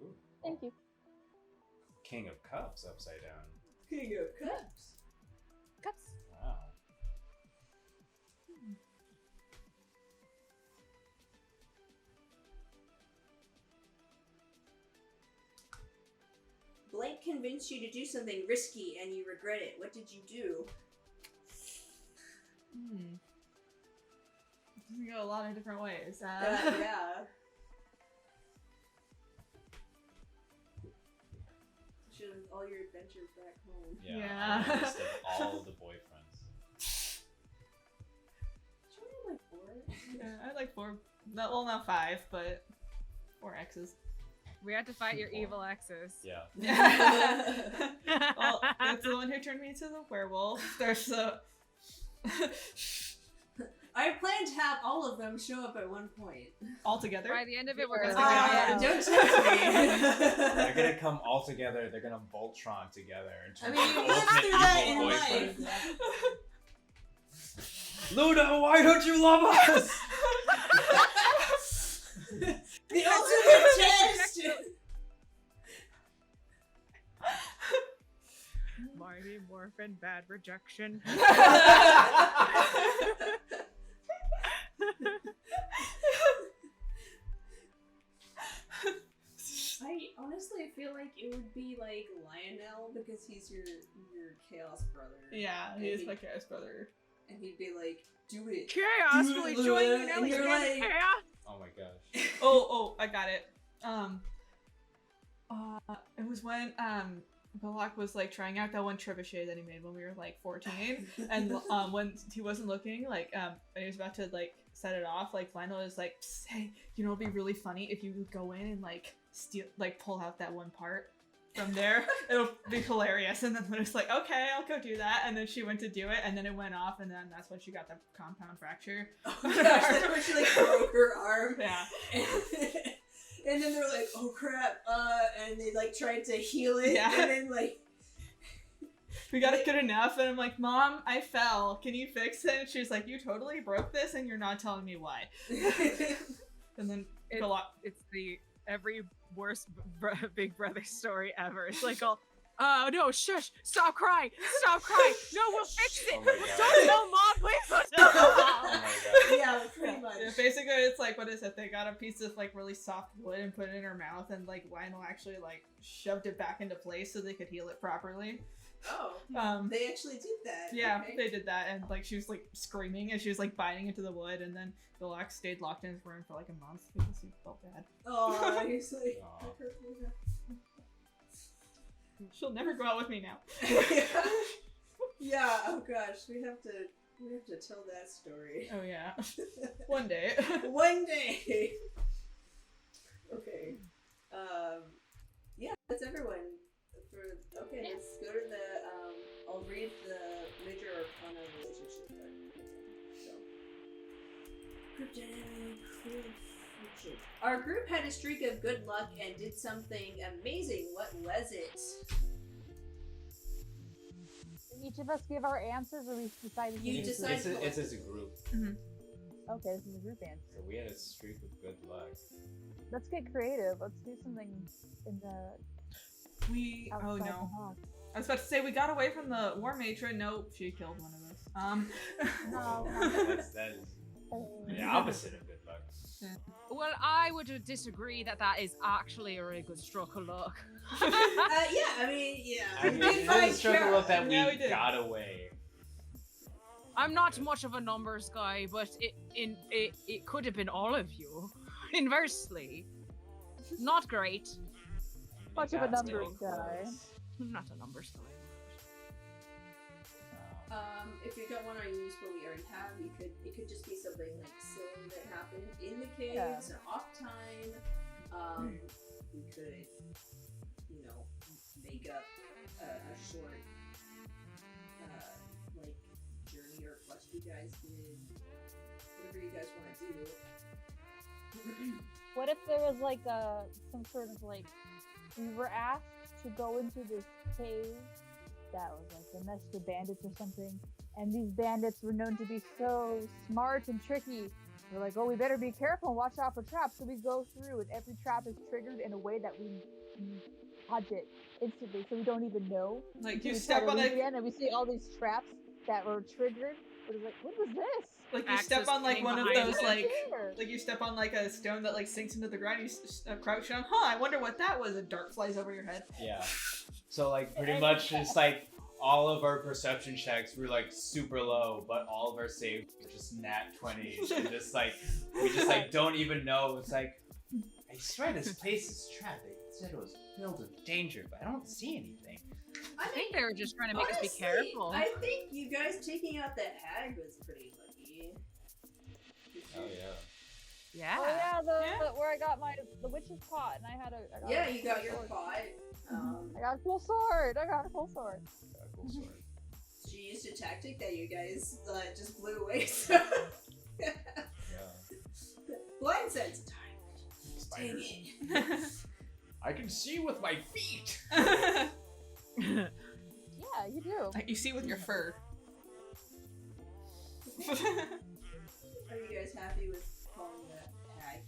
Ooh. Thank you. King of Cups upside down. King of Cups. Cups. Wow. Blank convinced you to do something risky and you regret it. What did you do? You can go a lot of different ways. Yeah. Should have all your adventures back home. Yeah. I listed all the boyfriends. Should we have like 4? Yeah, I had like 4. Well, not 5, but 4 X's. We had to fight your evil exes. Yeah. Well, that's the one who turned me into the werewolf. There's the. I plan to have all of them show up at one point. All together? By the end of it, we're gonna Don't test me. They're gonna come all together. They're gonna Voltron together. And I mean, you live through that in life. Luna, why don't you love us? The ultimate test! Mighty Morphin Bad Rejection. I feel like it would be like Lionel because he's your chaos brother. Yeah, he is my chaos brother. And he'd be like, do it. Chaos Do will it, join Luna. you now. And He's you're in like- chaos. Oh my gosh. Oh, I got it. It was when Balak was like trying out that one trebuchet that he made when we were like 14, and when he wasn't looking, like when he was about to like set it off, like Lionel was like, "Hey, you know, it'd be really funny if you would go in and like steal, like pull out that one part from there. It'll be hilarious." And then Luna's like, "Okay, I'll go do that." And then she went to do it, and then it went off, and then that's when she got the compound fracture. Oh gosh, that's when she like broke her arm. Yeah. And then they're like, oh crap, and they like tried to heal it, Yeah. and then like... We got it good enough, and I'm like, "Mom, I fell. Can you fix it?" And she's like, "You totally broke this, and you're not telling me why." And then It's the every worst Big Brother story ever. It's like all, oh no, shush, stop crying, no, we'll fix it. Oh my God. Don't tell Mom, please don't tell Mom. Oh my god. Yeah, pretty much. Yeah, basically, it's like, what is it? They got a piece of like really soft wood and put it in her mouth, and like Lionel actually like shoved it back into place so they could heal it properly. Oh, they actually did that. Yeah, Okay. they did that, and like she was like screaming and she was like biting into the wood, and then Balak stayed locked in his room for like a month because he felt bad. Oh, he's like... Aw. She'll never go out with me now. Yeah, oh gosh, we have to tell that story. Oh yeah, one day. One day! Okay. Yeah, that's everyone. Okay, let's go to the, I'll read the major arcana relationship card. So. Our group had a streak of good luck and did something amazing. What was it? Did each of us give our answers, or we decided? You to decide. It's as a group. Okay, this is a group answer. So we had a streak of good luck. Let's get creative. Let's do something in the. Oh outside no. the box. I was about to say we got away from the war matron. Nope, she killed one of us. No. That is the opposite of good luck. Well, I would disagree that is actually a really good stroke of luck. Yeah, I mean, yeah. I mean, We did it find was a struggle Ciara. of that Yeah, we we did. got away. I'm not much of a numbers guy, but it could have been all of you. Inversely, not great. Much of a That's numbers still guy. close. I'm not a numbers guy. If you don't want to use what we already have, it could just be something like silly that happened in the caves, an off time. We could, you know, make up a short, like journey or quest you guys did. Whatever you guys want to do. What if there was like some sort of like, we were asked to go into this cave that was like the nest of bandits or something, And these bandits were known to be so smart and tricky. We're like, oh, we better be careful and watch out for traps. So we go through, and every trap is triggered in a way that we dodge it instantly, so we don't even know. Like you We step try to on leave a again, and we see all these traps that were triggered. It was like, what was this? like you Axis step on like came one of behind those you. like you step on like a stone that like sinks into the ground. You crouch down. Huh? I wonder what that was. A dart flies over your head. Yeah. So like pretty much it's like all of our perception checks were like super low, but all of our saves were just nat 20s. And just like we just like don't even know. It's like I swear this place is trapped. They said it was filled with danger, but I don't see anything. I think they were just trying to make us be Honestly, careful. I think you guys taking out that hag was pretty lucky. Oh yeah. Yeah. Oh yeah, where I got the witch's pot, and I got Yeah, a you got your sword. pot. I got a cool sword. I got a cool sword. Cool sword. She used a tactic that you guys just blew away. So. Yeah. Blind sense time. Dang Spiders. it. I can see with my feet. Yeah, you do. You see with your fur. Are you guys happy with calling that hag?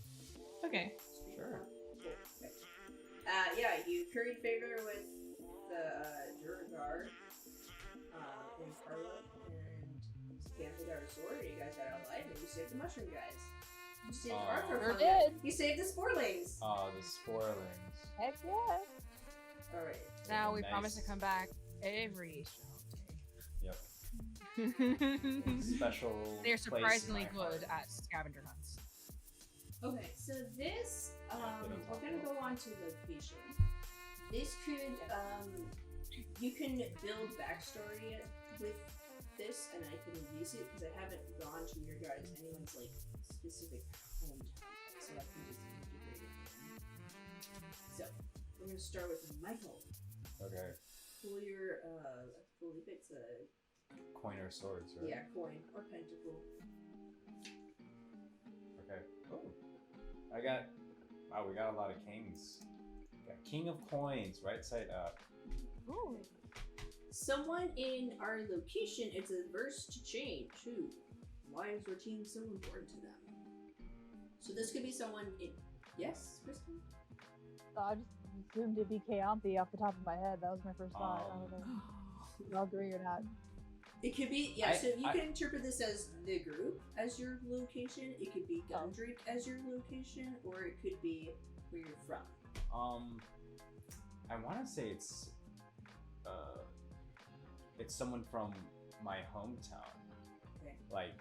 Okay. Sure. Cool. Okay. Yeah, you curried favor with the Jurgar, and Carla, and Keyanthi got her sword, and you guys got out alive, and you saved the mushroom guys. You saved Arthur Sure from did. You saved the sporelings. Oh, the spoilings. Heck yeah. Alright. Now we Nice. promise to come back every Yep. show. Special. They're place in surprisingly my heart. good at scavenger hunts. Okay, so this, we're gonna go on to location. This could, you can build backstory with this, and I can use it, because I haven't gone to anyone's, like, specific hometown, so I can just integrate it in. So, we're gonna start with Michael. Okay. Pull your, I believe it's a, Coin or swords, right? yeah, coin, or pentacle. Okay. Oh. I got. Wow, we got a lot of kings. We got King of Coins, right side up. Ooh. Someone in our location is averse to change. Who? Why is routine so important to them? So this could be someone in. Yes, Kristen? I just assumed it'd be Keyanthi off the top of my head. That was my first thought. I don't know if y'all agree or not. It could be, yeah, so you can interpret this as the group as your location. It could be Gundrick as your location, or it could be where you're from. I want to say it's someone from my hometown. Okay. Like,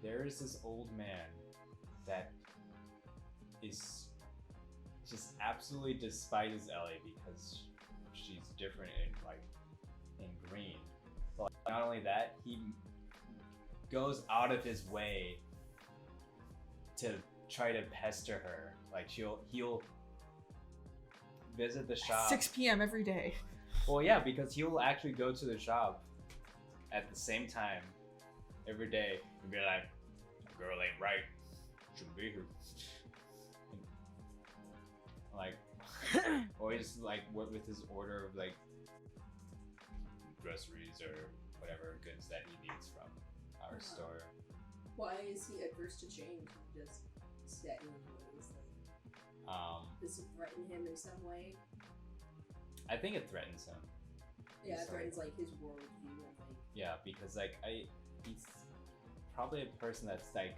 there is this old man that is just absolutely despises Ellie because she's different in green. But like, not only that, he goes out of his way to try to pester her. Like he'll visit the shop. 6 p.m. every day. Well, yeah, because he'll actually go to the shop at the same time every day and be like, "That girl ain't right. Shouldn't be here." Like, always like with his order of like groceries or whatever goods that he needs from our store. Why is he adverse to change? Just set in ways. Does it threaten him in some way? I think it threatens him. Yeah, it So- threatens like his worldview and like. Yeah, because like he's probably a person that's like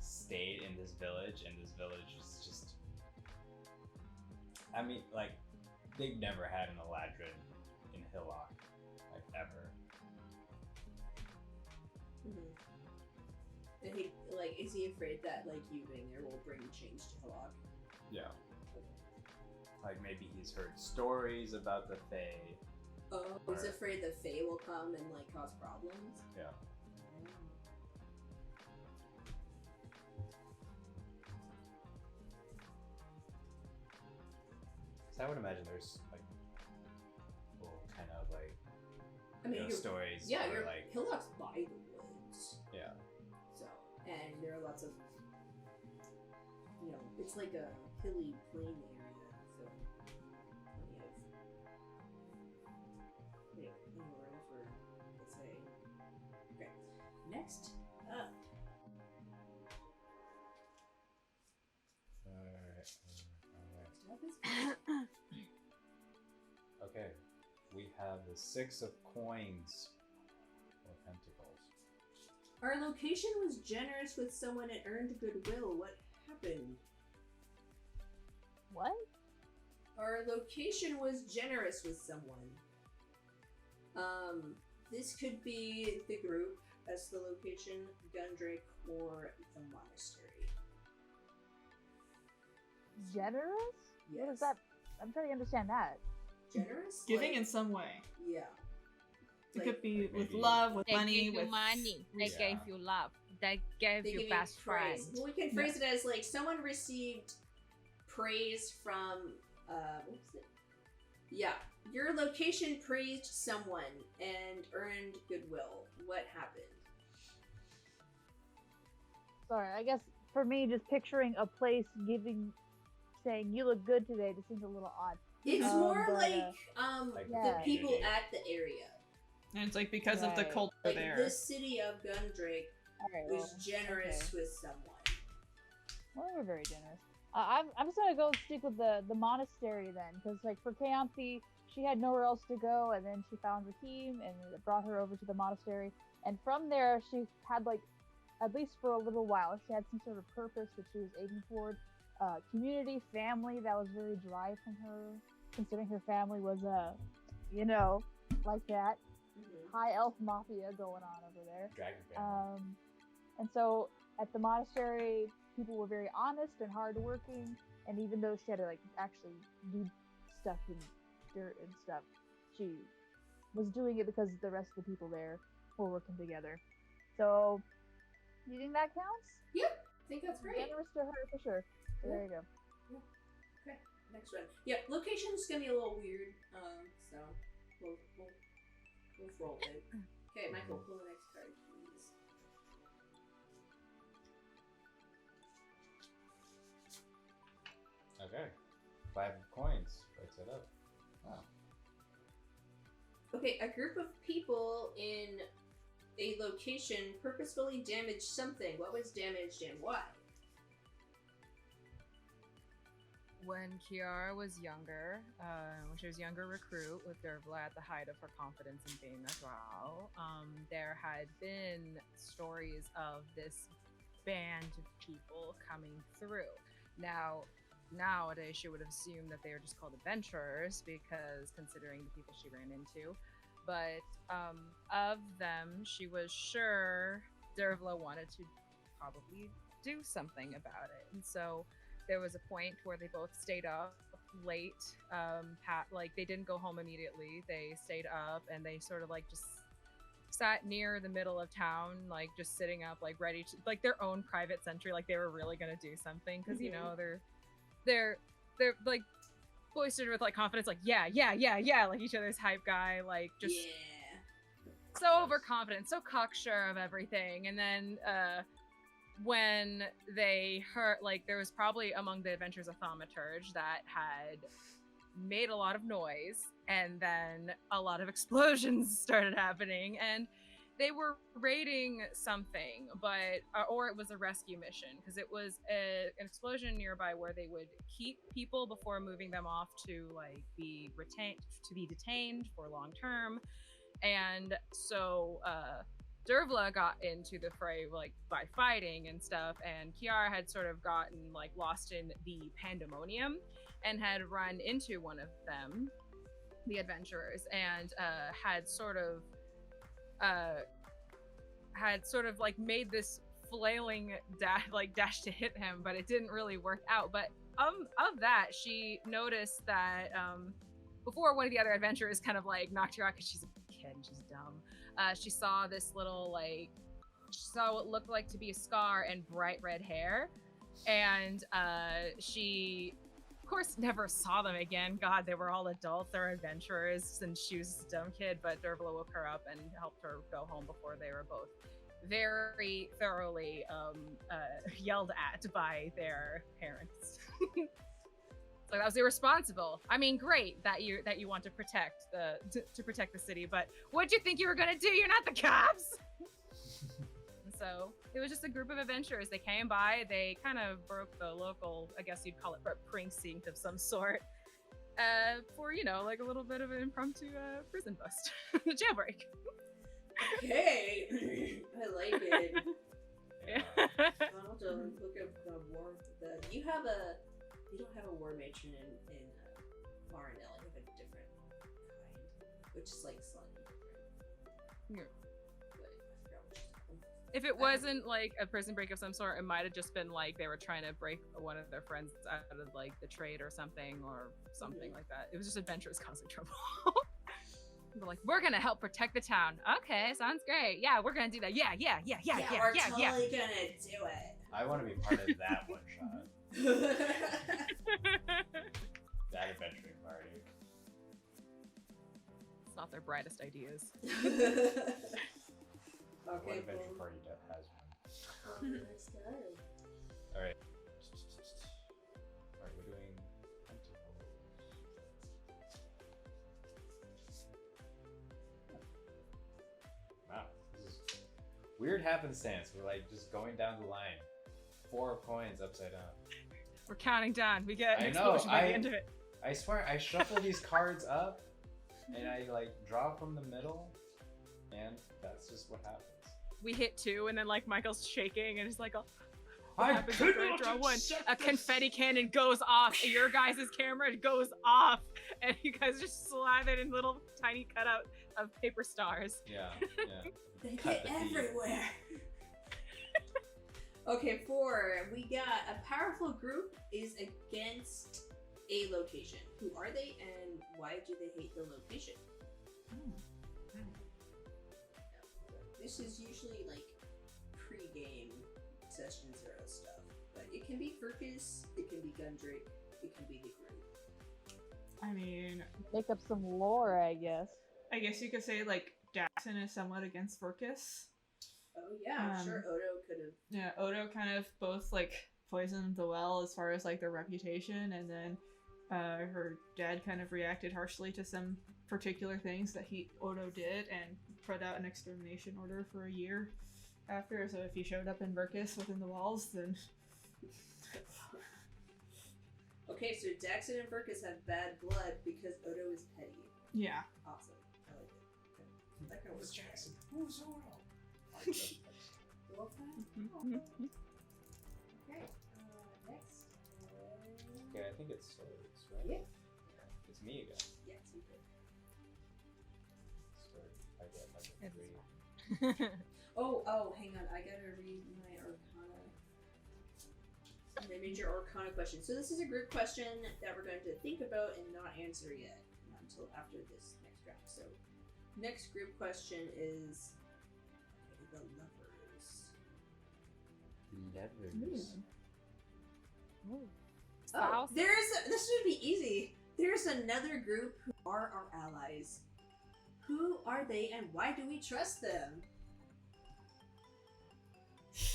stayed in this village, and this village is just. I mean, like they've never had an Eladrin in Hillock, like ever. And he like, is he afraid that like you being there will bring change to Hillock? Yeah. Like maybe he's heard stories about the Fae. Oh, he's afraid the Fae will come and like cause problems. Yeah. So I would imagine there's like little kind of like I mean, ghost stories. yeah, or, you're like Hillock's by the woods. yeah. So, and there are lots of, you know, it's like a hilly plain area, so plenty of, you know, room for next up? Alright. Okay, we have the 6 of coins or pentacles. Our location was generous with someone and earned goodwill. What happened? What? Our location was generous with someone. This could be the group as the location, Gundrake, or the monastery. Generous? Yes. What is that? I'm trying to understand that. Generous? Giving Like- in some way. Yeah. It Like, could be Like with maybe- love, with They money, gave you with money. They Yeah. gave you love. They gave they you give best friend. praise. Well, we can phrase it as like someone received praise from what was it? Yeah. Your location praised someone and earned goodwill. What happened? Sorry, I guess for me, just picturing a place saying you look good today just seems a little odd. It's more but, like Like the yeah. people community. at the area. and it's like because of the Right. culture Like there. this city of Gundrake All right, was generous with someone. Well, we're very generous. I'm just gonna go stick with the monastery then, because like for Keyanthi, she had nowhere else to go, and then she found Raheem, and it brought her over to the monastery, and from there she had like, at least for a little while, she had some sort of purpose that she was aiming toward. Community, family, that was very dry from her, considering her family was like that high elf mafia going on over there. Dragon family. And so at the monastery, people were very honest and hardworking. And even though she had to like actually do stuff in dirt and stuff, she was doing it because the rest of the people there were working together. So, you think that counts? I think that's great. Generous to her for sure. So there you go. Okay, next one. Yeah, location's gonna be a little weird. So we'll roll it. Okay, Michael, pull the next card, please. Okay. 5 of coins. Breaks it up. Wow. Okay, a group of people in a location purposefully damaged something. What was damaged and why? When Ciara was younger, when she was a younger recruit with Dervla at the height of her confidence in being a drow, there had been stories of this band of people coming through. Now, nowadays she would have assumed that they were just called adventurers because considering the people she ran into. But of them, she was sure Dervla wanted to probably do something about it. And so there was a point where they both stayed up late. Like they didn't go home immediately. They stayed up and they sort of like just sat near the middle of town, like just sitting up, like ready to, like their own private sentry, like they were really gonna do something because you know they're like boistered with like confidence, like yeah, like each other's hype guy, like just so overconfident, so cocksure of everything. And then when they heard, like there was probably among the adventurers a thaumaturge that had made a lot of noise, and then a lot of explosions started happening, and they were raiding something, but or it was a rescue mission, because it was an explosion nearby where they would keep people before moving them off to like be detained for long term. And so Dervla got into the fray like by fighting and stuff, and Ciara had sort of gotten like lost in the pandemonium and had run into one of them, the adventurers, and had sort of like made this flailing dash to hit him, but it didn't really work out. But of that, she noticed that before one of the other adventurers kind of like knocked her out because she's a kid and she's dumb. She saw this little she saw what looked like to be a scar and bright red hair, and she of course never saw them again. God, they were all adults, they're adventurers, and she was a dumb kid. But Dervla woke her up and helped her go home before they were both very thoroughly yelled at by their parents. So that was irresponsible. I mean, great that you want to protect the city, but what'd you think you were gonna do? You're not the cops. So it was just a group of adventurers. They came by, they kind of broke the local, I guess you'd call it, precinct of some sort, for, you know, like a little bit of an impromptu prison bust, jailbreak. Okay, I like it. Yeah. I'll have to look up the war. You don't have a war matron in Marinelle. You have a different kind, which is like slightly different. Yeah. But I forgot what she's called. If it wasn't like a prison break of some sort, it might have just been like they were trying to break one of their friends out of like the trade or something like that. It was just adventurers causing trouble. They're like, we're gonna help protect the town. Okay, sounds great. Yeah, we're gonna do that. Yeah. We're totally gonna do it. I want to be part of that one shot. That adventuring party. It's not their brightest ideas. What Okay, adventure cool. party has one? On to the next time. Alright. Alright, we're doing wow, this is weird happenstance. We're like just going down the line. 4 coins upside down. We're counting down. We get an I know, explosion by the end of it. I swear, I shuffle these cards up, and I like draw from the middle, and that's just what happens. We hit 2, and then like Michael's shaking, and it's like, I happens after I draw 1? A confetti cannon goes off. Your guys' camera goes off, and you guys just slathered in little tiny cutout of paper stars. Yeah. They Cut get the feed. everywhere. Okay, 4. We got a powerful group is against a location. Who are they and why do they hate the location? This is usually like pre-game session 0 stuff, but it can be Furcus, it can be Gundrick, it can be the group. I mean, Make up some lore, I guess. I guess you could say like Daxon is somewhat against Furcus. Oh yeah, I'm sure Odo could have. Yeah, Odo kind of both like poisoned the well as far as like their reputation, and then her dad kind of reacted harshly to some particular things that Odo did, and put out an extermination order for a year after. So if he showed up in Furcus within the walls, then Okay, so Daxon and Furcus have bad blood because Odo is petty. yeah. Awesome. I like it. Okay. That kind of works. Jackson? Who's Odo? Well, fine. Okay, next. Okay, I think it's swords, right? Yeah. It's me again. Yes, you did. Sword. I get like a It's 3. Oh, hang on. I gotta read my Arcana. My major Arcana question. So this is a group question that we're going to think about and not answer yet until after this next round. So next group question is the lovers. Levers. Oh, this should be easy. There's another group who are our allies. Who are they and why do we trust them?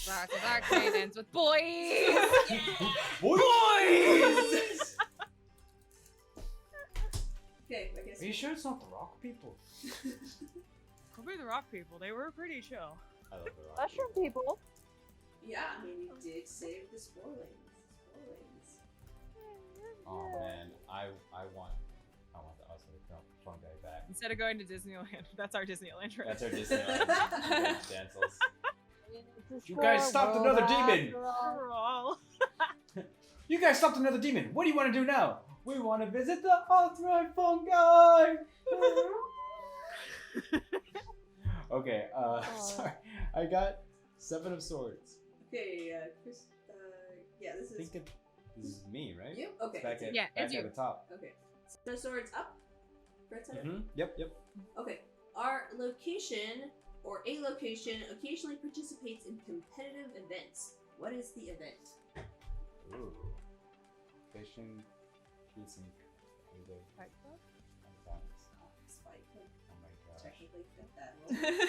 Lots of accidents with boys! Boys! Okay, I guess. Are you sure it's not the rock people? Could be the rock people. They were pretty chill. I love the rock Mushroom people. Yeah, I mean, you did save the spoilings. Oh man, I want the awesome phone guy back. Instead of going to Disneyland, that's our Disneyland right That's our Disneyland. Damsels. It's a You guys score stopped world another demon! after all. Overall. You guys stopped another demon! What do you want to do now? We want to visit the Authorized fungi! Okay, sorry. I got 7 of swords. Okay, Chris. Yeah, this I is. think this is me, right? You? Okay. It's back at, Yeah, back it's at you. the top. Okay. So swords up. Right side up? Mm-hmm. Yep. Okay. Our location or a location occasionally participates in competitive events. What is the event? Ooh. Fishing, eating, Fight Club? Spike. Oh my gosh. Technically fit that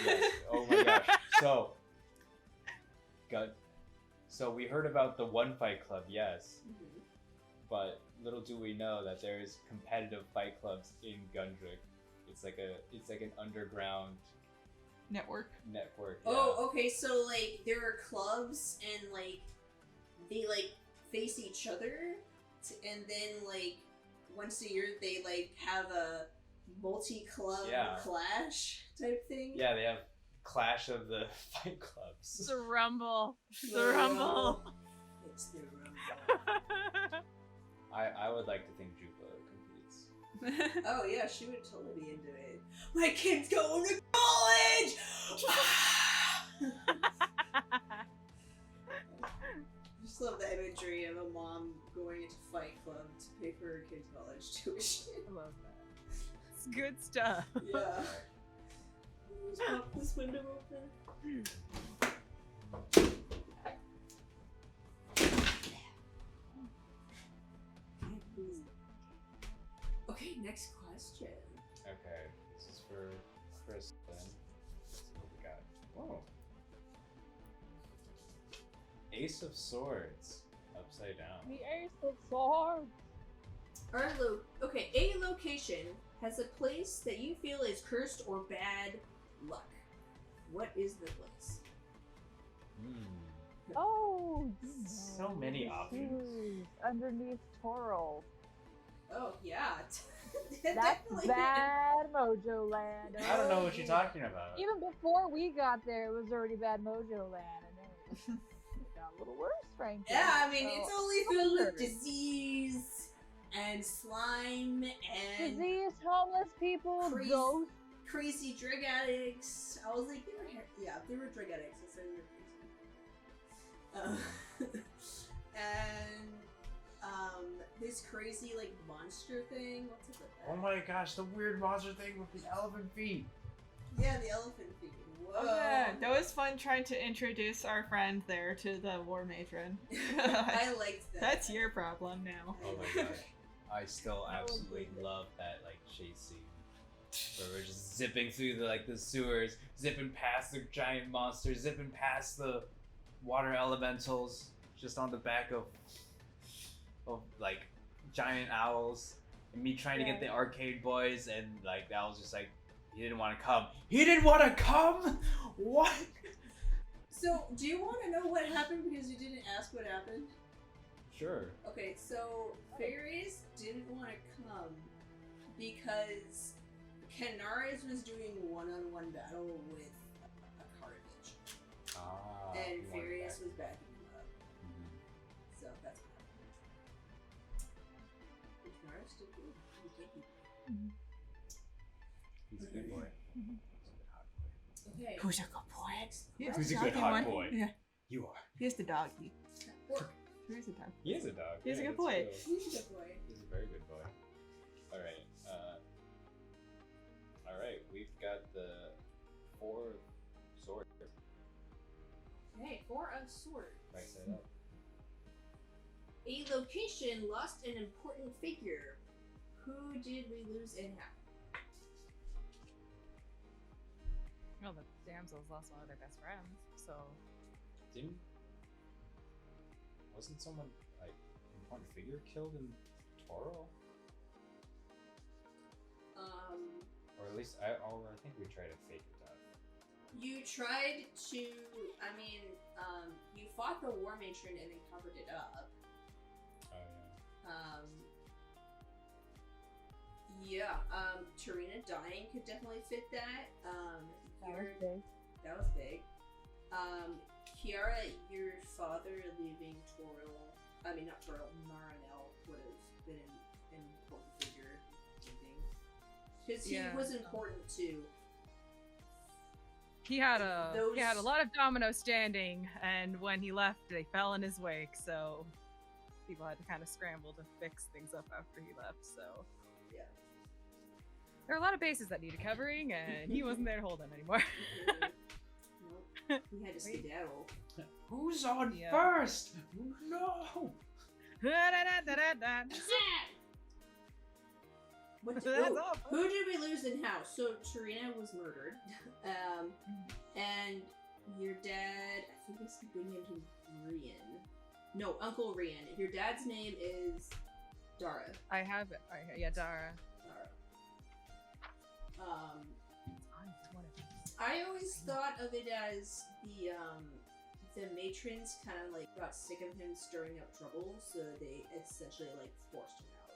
Yes. Oh my gosh. So we heard about the One Fight Club, yes, Mhm. but little do we know that there is competitive fight clubs in Gundrick. It's like an underground network. Yeah. Oh, okay. So like there are clubs and like they like face each other, and then like once a year they like have a multi-club clash type thing. Yeah, they have Clash of the Fight Clubs. The Rumble. The Rumble. It's the Rumble. I would like to think Jupa competes. Oh yeah, she would totally be into it. My kid's going to college! Just love the imagery of a mom going into Fight Club to pay for her kid's college tuition. I love that. It's good stuff. Yeah. Let's pop this window open. Okay, next question. Okay, this is for Kristen. Let's see what we got. Whoa. Ace of Swords. Upside down. The Ace of Swords. Okay, a location has a place that you feel is cursed or bad luck. What is the place? Oh, So many options. Underneath Toro. Oh, yeah. That's Definitely. bad Mojo Land. I don't know what you're talking about. Even before we got there, it was already bad Mojo Land, and then it got a little worse, frankly. Yeah, I mean, it's only filled with Homeless. disease and slime and Disease, homeless people, Crazy. ghosts. crazy drug addicts. I was like, they were drug addicts. I said they were crazy. And this crazy like monster thing. What's it with that? Oh my gosh, the weird monster thing with the elephant feet. Yeah, the elephant feet. Whoa. Oh, yeah, that was fun trying to introduce our friend there to the war matron. I liked that. That's your problem now. Oh my gosh. I still absolutely love that like chase scene. Where we're just zipping through the sewers, zipping past the giant monsters, zipping past the water elementals, just on the back of like giant owls, and me trying to get the arcade boys, and like that was just like he didn't want to come. He didn't want to come. What? So, do you want to know what happened because you didn't ask what happened? Sure. Okay, so fairies didn't want to come because Kenaris was doing one-on-one battle with a Carnage, and he wanted Farius that. was backing him up. So that's what happened. Kenaris did good. He did good. He's a good boy. He's a good hot boy. Okay. Who's a good boy? Next Who's a good hot boy? Yeah. You are. Here's the doggy. Pork. Here's the dog. He is a dog. He's a Yeah, good that's boy. true. He's a good boy. He's a very good boy. Alright, we've got the 4 swords. Okay, 4 of Swords. Right side up. A location lost an important figure. Who did we lose and how? Well, the damsels lost one of their best friends, so Wasn't someone like important figure killed in Toro? Or at least I think we tried to fake it up. You tried to, you fought the war matron and then covered it up. Oh Tarina dying could definitely fit that. That was big. That was big. Ciara, your father leaving Marinel would have been an important figure, I think. Because he was important too. he had a lot of dominoes standing, and when he left, they fell in his wake. So people had to kind of scramble to fix things up after he left. So Yeah. there are a lot of bases that needed covering, and he wasn't there to hold them anymore. Nope. He had to skedaddle. Who's on Yeah. first? No! That's awful. Who did we lose and how? So Tarina was murdered, and your dad, I think this could bring him to Rian. No, Uncle Rian. If your dad's name is Dara. I have it. Dara. Dara. I'm one of these. I always thought of it as the matrons kind of like got sick of him stirring up trouble, so they essentially like forced him out,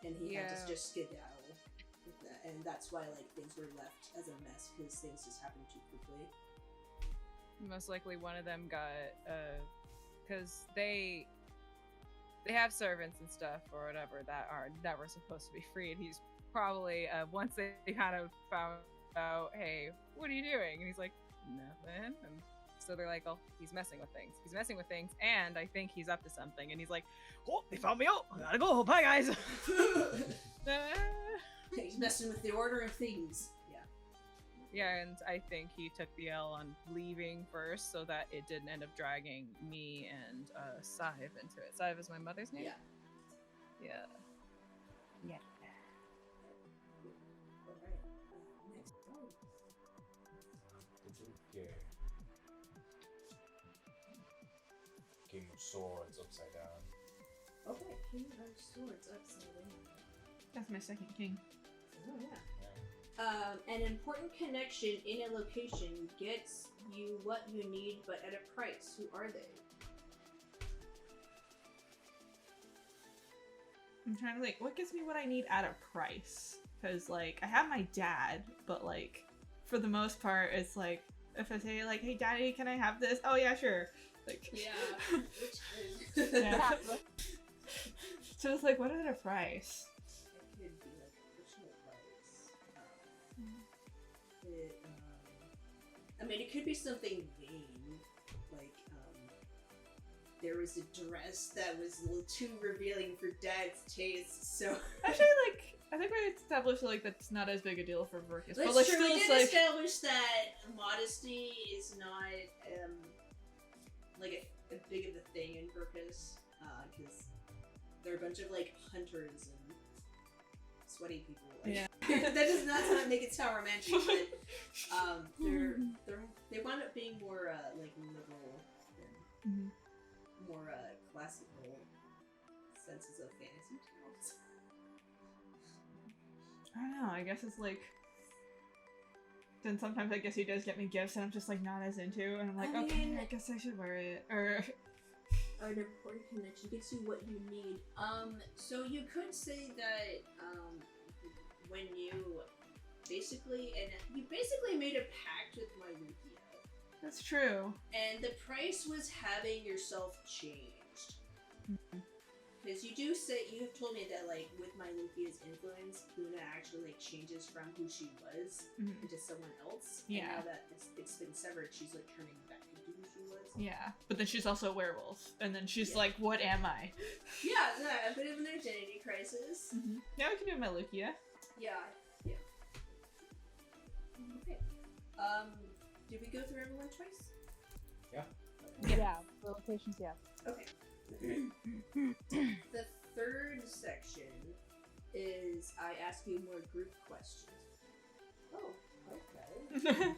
and he had to just skedaddle with that, and that's why like things were left as a mess because things just happened too quickly. Most likely one of them got because they have servants and stuff or whatever that were supposed to be free, and he's probably once they kind of found out, hey, what are you doing? And he's like, nothing. And so they're like, oh, he's messing with things, and I think he's up to something. And he's like, oh, they found me out, I gotta go, bye guys. He's messing with the order of things. Yeah, and I think he took the L on leaving first so that it didn't end up dragging me and Sive into it. Sive is my mother's name? Yeah. King of Swords upside down. Okay, King of Swords upside down. That's my second king. Oh yeah. An important connection in a location gets you what you need, but at a price. Who are they? I'm trying to what gives me what I need at a price? Because I have my dad, but for the most part, it's if I say hey daddy, can I have this? Oh yeah, sure. Yeah. Yeah. So it's what at a price? It could be a personal price. I mean, it could be something vain, there was a dress that was a little too revealing for Dad's taste, so... Actually, I think we established, that's not as big a deal for Verkus. That's but, true, still, we did establish that modesty is not, a big of a thing in Verkus, because they're a bunch of, hunters and sweaty people. Yeah. That does not make it sound romantic, but, they wound up being more, liberal than more, classical senses of fantasy tales. I don't know, I guess it's then sometimes I guess he does get me gifts and I'm just not as into, and I'm okay, I guess I should wear it, or... An important connection gets you what you need. So you could say that, when you basically made a pact with my Lukia. That's true. And the price was having yourself changed. Because you have told me that, with my Lukia's influence, Luna actually, changes from who she was into someone else. Yeah. And now that it's been severed, she's, turning back into who she was. Yeah. But then she's also a werewolf. And then she's what am I? Yeah, a bit of an identity crisis. Now we can do my Lukia. Yeah. Okay. Did we go through everyone twice? Yeah, for locations, yes. Okay. The third section is I ask you more group questions. Oh, okay.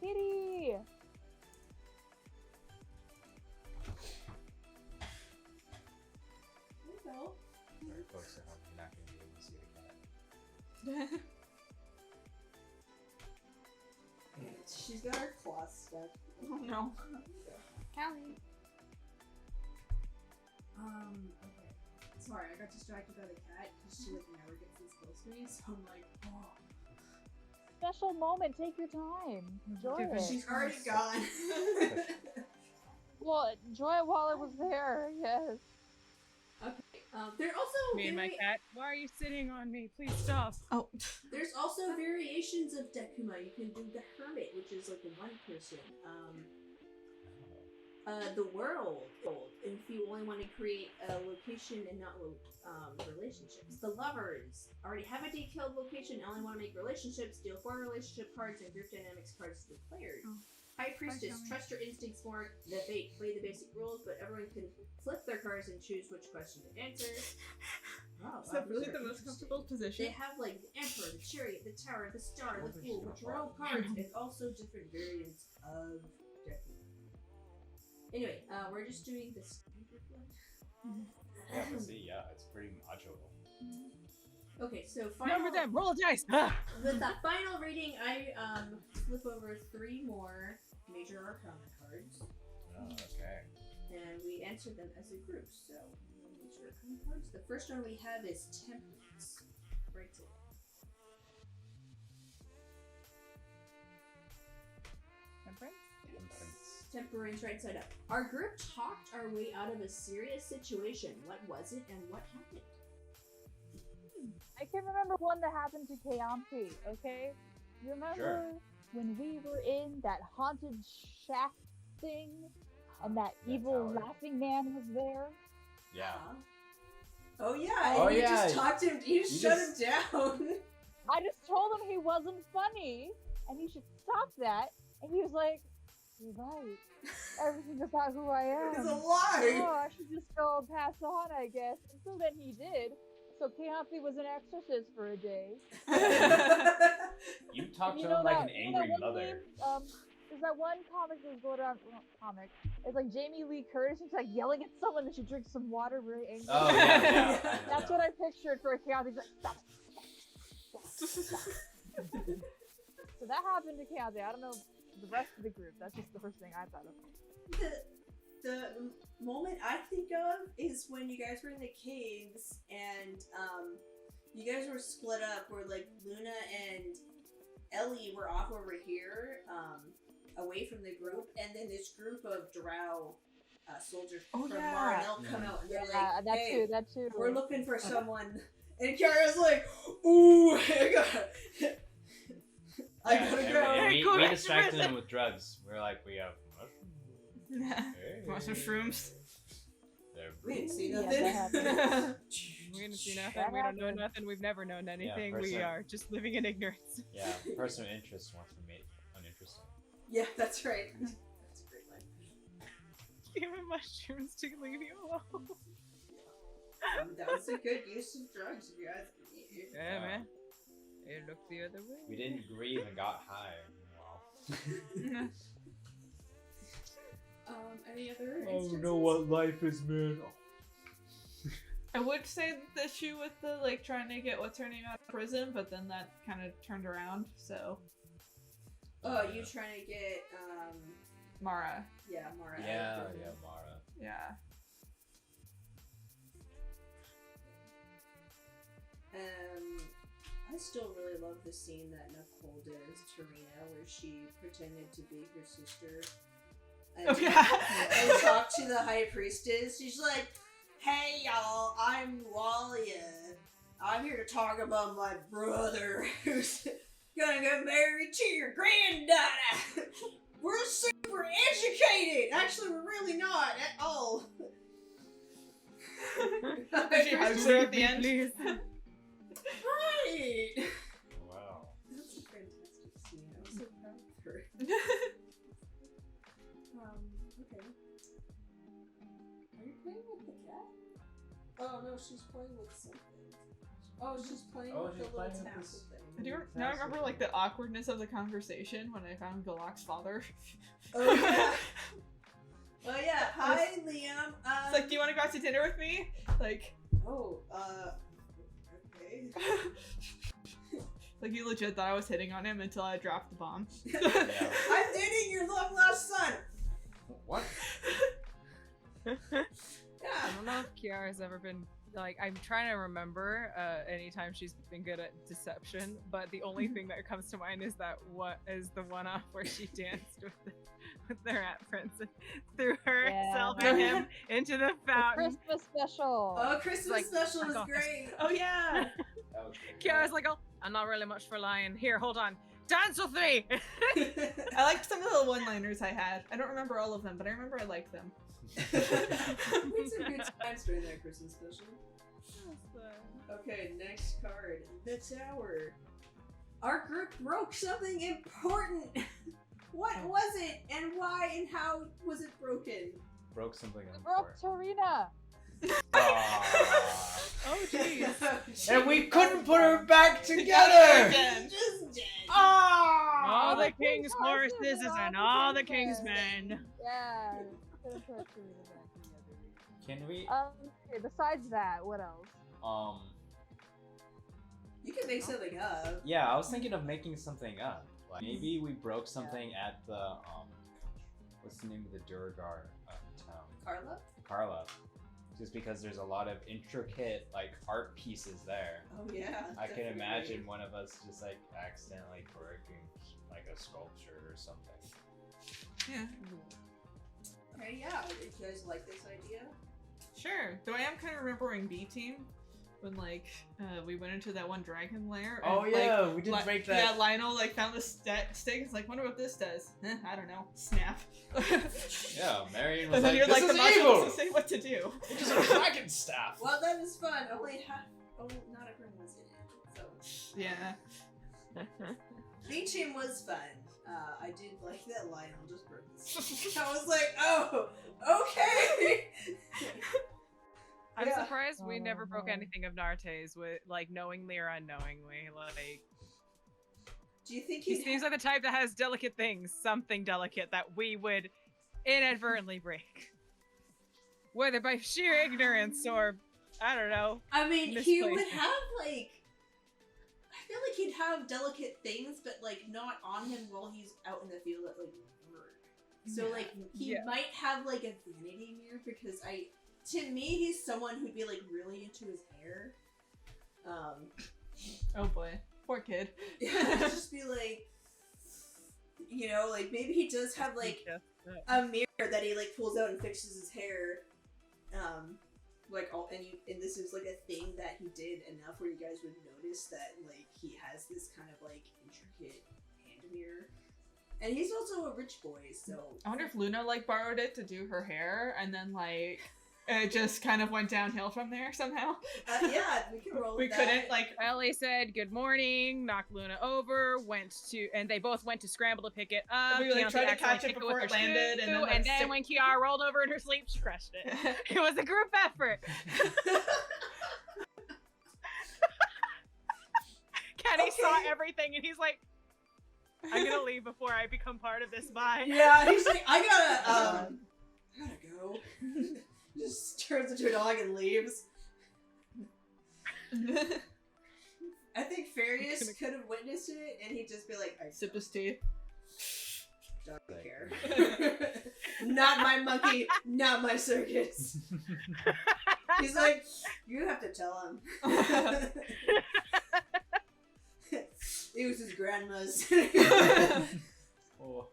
Kitty! There you go. Very close to home. You're not going to be able to see the cat. She's got her claws stuck. Oh no. Callie. Okay. Sorry, I got distracted by the cat because she never gets this close to me, so I'm oh. Special moment, take your time. Enjoy it. She's already gone. Well, enjoy it while it was there, yes. Okay. There also Me and my cat. Why are you sitting on me? Please stop. Oh. There's also variations of Decuma. You can do the Hermit, which is a one person. The World, if you only want to create a location and not relationships. The Lovers already have a detailed location, only want to make relationships. Deal 4 relationship cards and group dynamics cards to the players. High Priestess, trust your instincts more. The Fate, play the basic rules, but everyone can flip their cards and choose which question to answer. Oh, Is that really the most comfortable position? They have the Emperor, the Chariot, the Tower, the Star, the Fool, which are all cards, and also different variants of Decuma. Anyway, we're just doing the standard one. Yeah, but see, it's pretty macho. Okay, so final. Remember them. Roll a dice. With the final reading, I flip over 3 more major arcana cards, Oh, okay. and we enter them as a group. So, major arcana cards. The first one we have is Temperance. Right there. Temperance right side up. Our group talked our way out of a serious situation. What was it and what happened? I can remember one that happened to Keyanthi, okay? You remember Sure. when we were in that haunted shack thing and that evil tower. laughing man was there? Yeah. Oh yeah, Oh, and you yeah. just talked him. You You shut just- him down. I just told him he wasn't funny and he should stop that. And he was like, "You're right. Everything about who I am. It's a lie. Oh, I should just go and pass on, I guess." And so then he did. So Keyanthi was an exorcist for a day. You talked You to him like an you know angry that one mother. meme? There's that one comic that was going around. Well, comic. It's like Jamie Lee Curtis. She's like yelling at someone that she drinks some water, very angry. Oh, yeah, yeah. I know That's that. what I pictured for Keyanthi. He's like, "Stop it, stop it." So that happened to Keyanthi. I don't know the rest of the group. That's just the first thing I thought of. The moment I think of is when you guys were in the caves and you guys were split up where like Luna and Ellie were off over here away from the group, and then this group of drow soldiers from Marinell come out and they're like, that "Hey, too. That too. we're looking for someone." And Kiara's like, "Ooh, I gotta and go." we distracted him with drugs. We're like, we have mushrooms. Hey. Want some shrooms? They're We didn't see Yeah, nothing. that happened. We didn't see nothing. That We don't know happened. nothing. We've never known anything. We person. are just living in ignorance. Yeah, person of interest wants to make uninteresting. Yeah, that's right. That's a great line. Give him mushrooms to leave you alone. That's a good use of drugs, if you guys. Yeah, man. It looked the other way. We didn't grieve and got high. Wow. Any other Oh, instances? know what life is, man. I would say the issue with the like trying to get what's her name out of prison, but then that kind of turned around. So Oh, you trying to get Mara, Mara. Yeah, out of prison. yeah, Mara. yeah. I still really love the scene that Nicole did as Tarina, where she pretended to be her sister. And, Oh, yeah. and talked to the high priestess. She's like, "Hey y'all, I'm Walia. I'm here to talk about my brother who's gonna get married to your granddaughter. We're super educated. Actually, we're really not at all." She hugs her at the end. Please. Right. Wow. That's a fantastic scene. I was so proud of her. Okay. Are you playing with the cat? Oh no, she's playing with something. Oh, she's playing Oh, with she's the little playing with tassel this- thing. I do now I remember like the awkwardness of the conversation when I found Galak's father. Oh yeah. Oh yeah. Hi, Liam. It's like, do you want to go out to dinner with me? Like, Oh, okay. like he legit thought I was hitting on him until I dropped the bomb. Yeah. I'm dating your long lost son. What? I Yeah. don't know if Kiara's ever been like, I'm trying to remember anytime she's been good at deception, but the only thing that comes to mind is that what is the one off where she danced with the rat prince and threw herself Yeah. and him into the The fountain. Christmas special. Oh, Christmas Like, special I was got this. great. Oh yeah. That was great. Kiara's like, oh, I'm not really much for lying. Here, hold on. Dance with me! I liked some of the one-liners I had. I don't remember all of them, but I remember I liked them. We had some good times during that Christmas special. Okay, next card. The Tower. Our group broke something important. What was it, and why, and how was it broken? Broke something We on broke Tarina. Oh, jeez. And we couldn't put her back together! Again. Just dead. All the the king's horses horses and and all all the the king's king's men. Yeah. Could've put Tarina back together. Can we, Okay, besides that, what else? You can make something up. Yeah, I was thinking of making something up. Like maybe we broke something at the what's the name of the Duragar town? Carla. Just because there's a lot of intricate like art pieces there. Oh yeah. I can definitely. imagine one of us just like accidentally breaking like a sculpture or something. Yeah. Okay, yeah. If you guys like this idea? Sure. Though I am kind of remembering B Team when like we went into that one dragon lair. Oh and, yeah, like, we did break that. Yeah, Lionel like found the stick. It's like, wonder what this does. I don't know. Snap. Yeah, Marion was And then like, you're "This like, is I'm not evil." supposed to say what to do. Which is a dragon staff. Well, that is fun. Only half. Oh, not everyone was in it. So Yeah. B-Team was fun. I did like that Lionel just broke this. I was like, oh, okay. I'm Yeah. surprised we never broke Oh. anything of Narte's with like knowingly or unknowingly. Like Do you think he he'd seems like the type that has delicate things, something delicate that we would inadvertently break, whether by sheer ignorance or I don't know. I mean, he misplaced. would have like. I feel like he'd have delicate things, but like not on him while he's out in the field at like work. So Yeah. like he Yeah. might have like a vanity mirror because to me he's someone who'd be like really into his hair. Oh boy. Poor kid. Just be like, you know, like maybe he does have like a mirror that he like pulls out and fixes his hair. Like all and this is like a thing that he did enough where you guys would notice that like he has this kind of like intricate hand mirror. And he's also a rich boy, so I wonder if Luna like borrowed it to do her hair and then like it just kind of went downhill from there somehow. yeah, we can roll We with couldn't that. like Ellie said good morning, knocked Luna over, and they both went to scramble to pick it up. We, like, Keyanthi tried to accidentally catch it kicked before with it her landed, and shoe, then, like, stick- when Kiara rolled over in her sleep, she crushed it. It was a group effort. Kenny saw Okay. everything and he's like, I'm gonna leave before I become part of this. Bye. Yeah, he's like, I gotta go. Just turns into a dog and leaves. I think Farius could have witnessed it, and he'd just be like, I sip his tea. don't care. Not my monkey, not my circus. He's like, you have to tell him. It was his grandma's. Oh.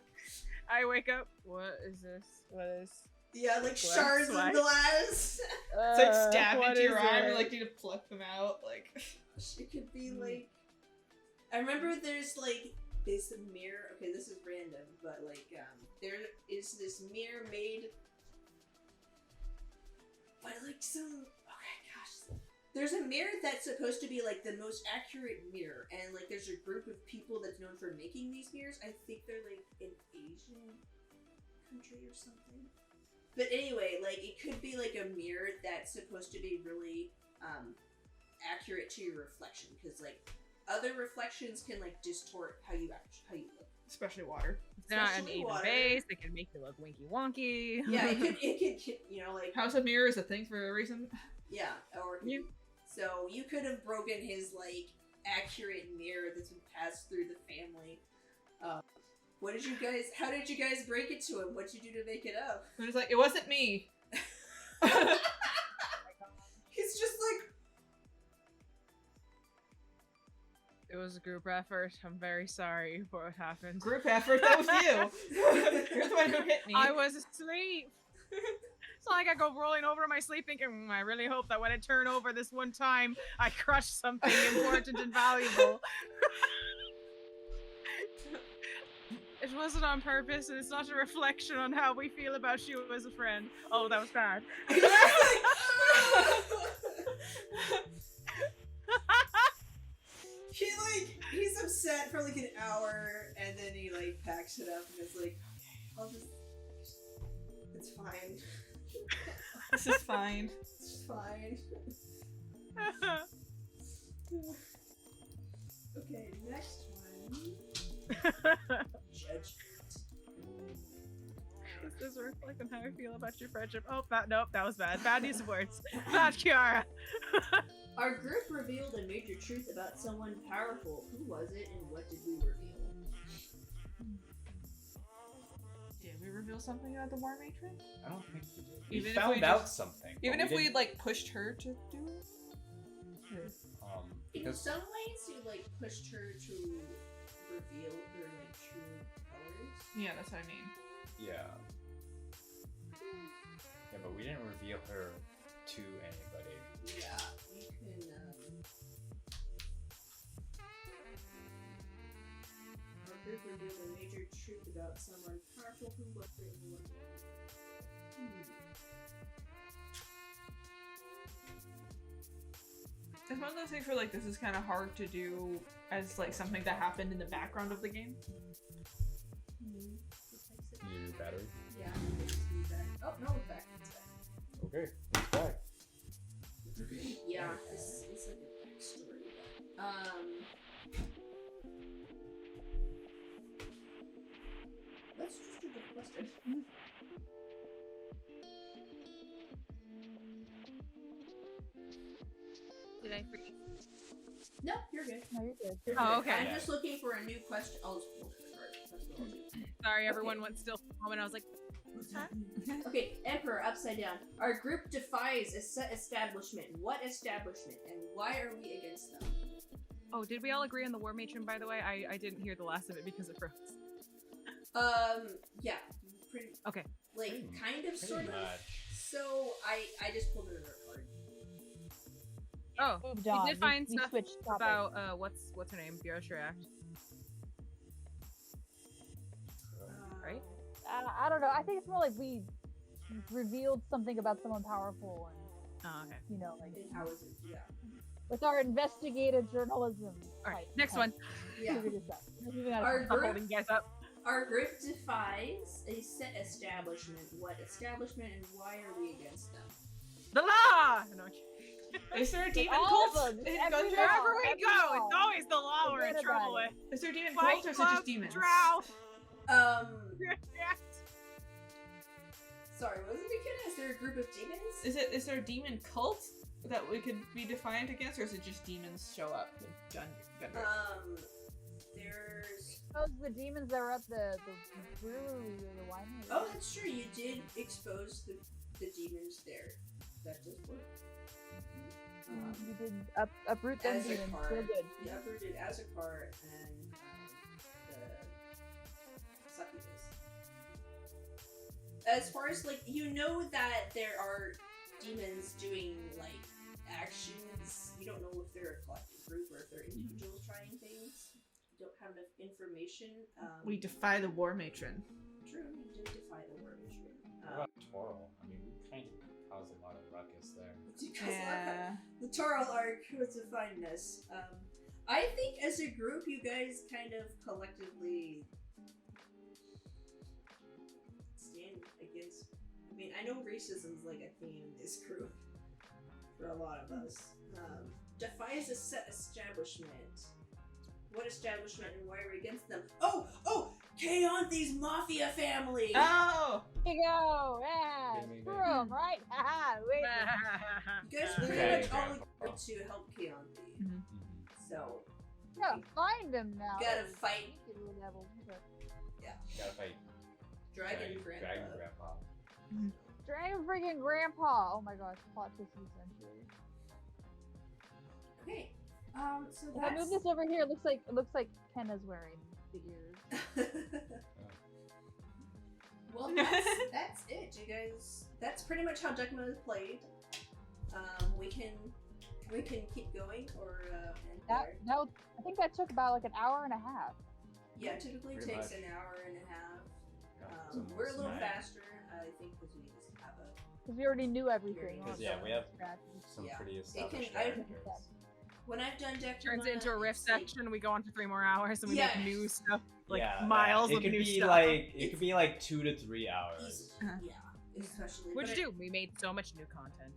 I wake up. What is this? What is? Yeah, like Glass shards of swipe. glass. It's like stab what into your is arm, it? you like need to pluck them out, like It could be like. I remember there's like this mirror. Okay, this is random, but like there is this mirror made by like some. Okay, gosh. There's a mirror that's supposed to be like the most accurate mirror, and like there's a group of people that's known for making these mirrors. I think they're like an Asian country or something. But anyway, like it could be like a mirror that's supposed to be really accurate to your reflection, because like other reflections can like distort how you look. especially water. They're not an Especially even water. base. They can make you look winky wonky. Yeah, it could, you know, like House of Mirror is a thing for a reason. yeah, or so you could have broken his like accurate mirror that's been passed through the family. What did you guys? How did you guys break it to him? What'd you do to make it up? And it's like, it wasn't me. He's just like, It was a group effort. I'm very sorry for what happened. Group effort, that was you. You're the one who hit me. I was asleep. It's not like I go rolling over in my sleep thinking, I really hope that when I turn over this one time, I crush something important and valuable. It wasn't on purpose, and it's not a reflection on how we feel about you as a friend. Oh, that was bad. he's upset for like an hour, and then he like packs it up and is like, okay, I'll just, it's fine. This is fine. It's fine. Okay, next one. Judgment. This is reflecting how I feel about your friendship. Oh, nope, that was bad. Bad use of words. Not Kiara. Our group revealed a major truth about someone powerful. Who was it, and what did we reveal? Did we reveal something about the War Matron? I don't think we did. We Even if found we out just- something. Even but if we didn't- like pushed her to do it? In because some ways, you like pushed her to reveal her like true colors. Yeah, that's what I mean. yeah, but we didn't reveal her to anybody. Yeah, we can. Our group revealed a major truth about someone powerful. Who was it? And what? It's one of those things where like this is kind of hard to do as like something that happened in the background of the game. New battery. Yeah, it's back. Oh no, it's back. It's back. Okay, it's back. Yeah, this is like a backstory. Let's just do the question. Did I forget? No, you're good. No, you're good. You're Oh, good. okay. I'm just looking for a new question. I'll just pull the card. That's what I'll do. Sorry, everyone went still for a moment. I was like, what's that? Okay, Emperor, upside down. Our group defies a set establishment. What establishment, and why are we against them? Oh, did we all agree on the War Matron, by the way? I didn't hear the last of it because it froze. Yeah. Pretty, Okay. like, kind of, sort of. much. So, I just pulled another card. Oh, Moved we on. did find we stuff switched topics. about, what's her name? Biosha Act. Right? I don't know. I think it's more like we revealed something about someone powerful, and Oh, okay. you know, like And how is it? Yeah. with our investigative journalism. All right, type, next type, one. Yeah. figured this out. Moving on. Our I'm group, holding you guys up. our group defies a set establishment. What establishment, and why are we against them? The law! No, Is there a demon all of cult them, in every Gungeon? law. wherever we go, it's always the law we're in Forget trouble about with. it. Is there a demon Fight cult or is it Club, just demons? Drow. Sorry, what was it, Mckenna? Is there a group of demons? Is there a demon cult that we could be defiant against, or is it just demons show up with Gungeon? There's. Those the demons that were at the brewery or the winery. Oh, that's true. You did expose the demons there. That does work. You did uproot them As a demons. card. Feel good. You uprooted Azakar and the succubus. As far as like, you know that there are demons doing like actions. You don't know if they're a collective group or if they're individuals trying things. You don't have enough information. We defy the War Matron. True, you did defy the war mission. What about Toro? I mean, we kind of caused a lot of ruckus there. Yeah. The Toral arc was defining us. I think as a group, you guys kind of collectively stand against. I mean, I know racism's like a theme in this group for a lot of us. Defies a set establishment. What establishment and why are we against them? Oh! Keyanthi Mafia family! Oh! Here you go. Yeah. Give me Screw that. 'em, right? Haha. Wait. You guys pretty Okay, much all Grandpa. agreed to help Keyanthi. Mhm. So, Yeah, find them now. gotta fight Get a level. Okay. Gotta fight Dragon Grandpa. Dragon Grandpa. Dragon freaking grandpa. Oh my gosh, plot twist of the century. Okay. So If I move this over here, it looks like Kenna's wearing the ears. Well, that's it, you guys. That's pretty much how Decuma is played. We can keep going or end there. No, I think that took about like an hour and a half. Yeah, it typically Pretty takes much. an hour and a half. Yeah, it's We're a little almost 9. faster, I think, because we just have a. Because we already knew everything. Because, yeah, we have Scratches. Some Yeah. pretty It established can- I- characters. When I've done Decuma, Turns into a riff it's like- section. We go on for 3 more hours and we Yeah. make new stuff, like Yeah, miles it of could new be stuff. like it could be like 2 to 3 hours. Easy. Uh-huh. Yeah, especially. What'd but you do? We made so much new content.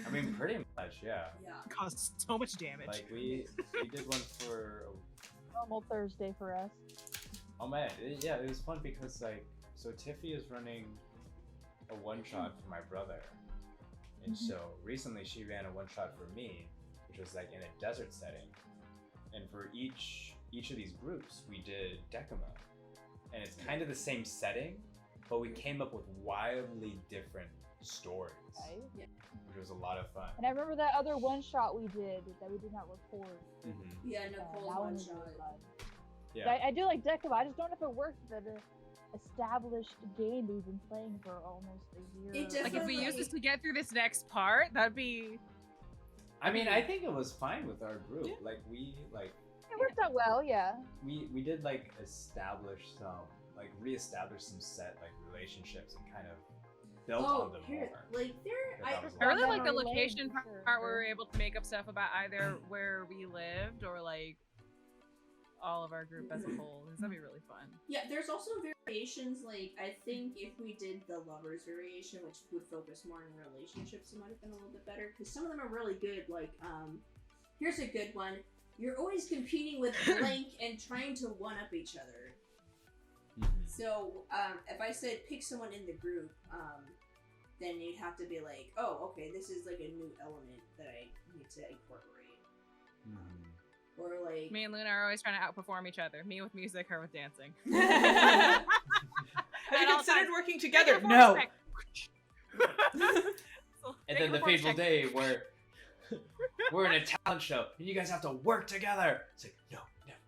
I mean, pretty much, yeah. Yeah. Caused so much damage. Like we did one for Normal Thursday for us. oh man, yeah, it was fun because like so Tiffy is running a one shot for my brother, and so recently she ran a one shot for me. which was like in a desert setting. And for each of these groups, we did Decuma. And it's kind of the same setting, but we came up with wildly different stories, Right? which was a lot of fun. And I remember that other one shot we did that we did not record. Mm-hmm. Yeah, That Nicole's one one was shot. really fun. Yeah. I do like Decuma. I just don't know if it works with an established game that we've been playing for almost a year. It Like if we Definitely. use this to get through this next part, that'd be. I mean, I think it was fine with our group. Yeah. Like we It worked out well, yeah. we did like reestablish some set like relationships and kind of built on them here, more. like there, That was a I really Yeah, like the memory lane, location for part where sure. we were able to make up stuff about either where we lived or like all of our group as a whole. That'd be really fun. yeah, there's also variations. Like I think if we did the lovers variation, which would focus more on relationships, it might have been a little bit better because some of them are really good. Like here's a good one. You're always competing with blank and trying to one up each other. Mhm. So if I said pick someone in the group, then you'd have to be like, oh, okay, this is like a new element that I need to incorporate. Mhm. Or like, Me and Luna are always trying to outperform each other. Me with music, her with dancing. Have At you all considered times. working Make your together? force No. check. And Make then your the force fateful check. day where we're in a talent show and you guys have to work together. It's like, no, never.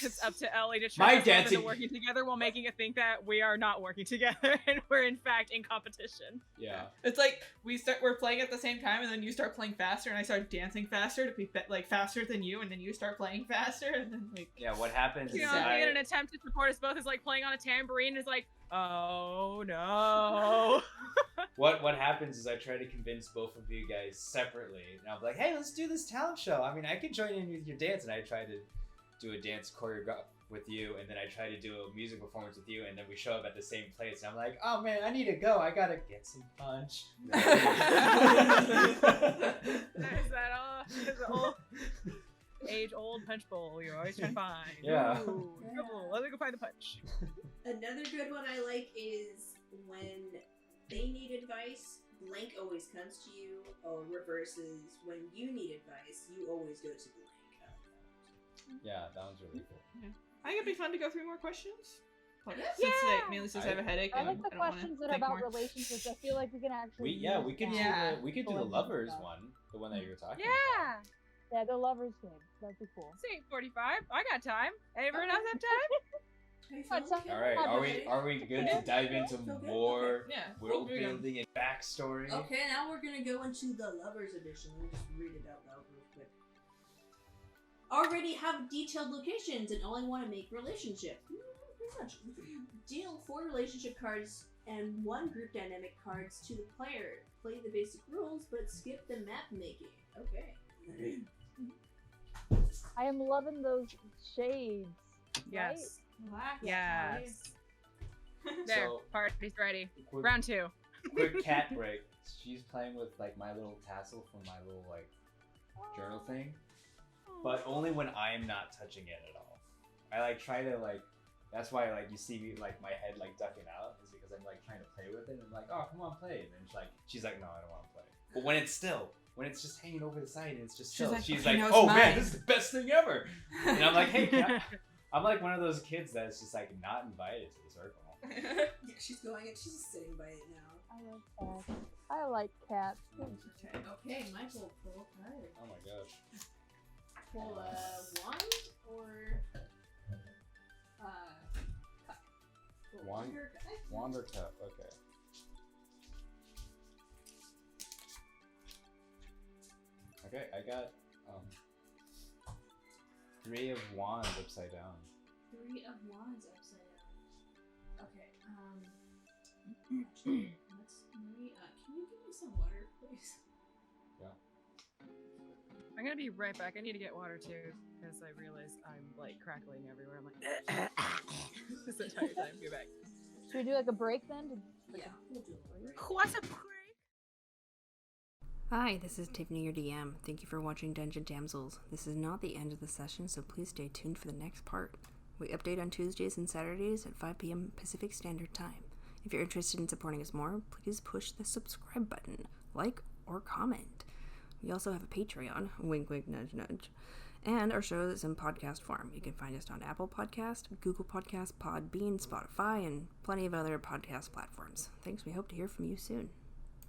It's up to Ellie to My trick us both dancing- into working together while making it think that we are not working together and we're in fact in competition. Yeah. It's like we're playing at the same time, and then you start playing faster, and I start dancing faster to be like faster than you, and then you start playing faster, and then like Yeah, what happens is Keyanthi, in an attempt to support us both, is like playing on a tambourine, is like, oh no. what happens is I try to convince both of you guys separately, and I'm like, hey, let's do this talent show. I mean, I can join in with your dance, and I try to do a dance choreograph with you, and then I try to do a music performance with you, and then we show up at the same place, and I'm like, oh man, I need to go. I gotta get some punch. Is that all? Is the old age-old punch bowl you're always trying to find? Yeah. Ooh, trouble. Let me go find the punch. another good one I like is when they need advice, blank always comes to you, or reverses, when you need advice, you always go to blank. Yeah, that was really cool. I think it'd be fun to go through more questions. Like, Yeah. since today, mainly since I have a headache. I and like the don't wanna questions that are think about more. relationships. I feel like we can actually. We could do Yeah. we could do the lovers one, the one that you were talking Yeah. Yeah, the lovers game. That'd be cool. It's 8:45. I got time. Everyone else have time? What's up? about. All right, are we good to dive into more Yeah. world moving on. building and backstory? Okay, now we're gonna go into the lovers edition. Let me just read it out loud real quick. Already have detailed locations and only want to make relationship. Pretty much. Deal 4 relationship cards and 1 group dynamic cards to the player. Play the basic rules, but skip the map making. Okay. I am loving those shades. Yes. Relax. Yes. There. So- Party's ready. Quick, Round 2. quick cat break. She's playing with like my little tassel from my little like journal thing, but only when I'm not touching it at all. I like try to like. That's why like you see me like my head like ducking out is because I'm like trying to play with it and I'm like, oh come on play, and then she's like no, I don't want to play. But when it's still, when it's just hanging over the side and it's just She's still, like, she's "Okay, like, now it's oh mine." man, this is the best thing ever. And I'm like, hey, I'm like one of those kids that's just like not invited to the circle. Yeah, she's going and she's just sitting by it now. I like cats. I like cats. Okay, Michael, pull a card. Oh my gosh. Pull a wand or cup. Pull Wand? or cup. Wand or cup? Okay. Okay, I got 3 of wands upside down. 3 of wands upside down. Okay. Actually, let's. Can you give me some water, please? I'm gonna be right back. I need to get water too, because I realize I'm like crackling everywhere. I'm like, this entire time. Get back. Should we do like a break then? Yeah, we'll do it. What's a break? Hi, this is Tiffany, your DM. Thank you for watching Dungeon Damsels. This is not the end of the session, so please stay tuned for the next part. We update on Tuesdays and Saturdays at 5 p.m. Pacific Standard Time. If you're interested in supporting us more, please push the subscribe button, like, or comment. We also have a Patreon, wink wink nudge nudge, and our show is in podcast form. You can find us on Apple Podcast, Google Podcast, Podbean, Spotify, and plenty of other podcast platforms. Thanks, we hope to hear from you soon.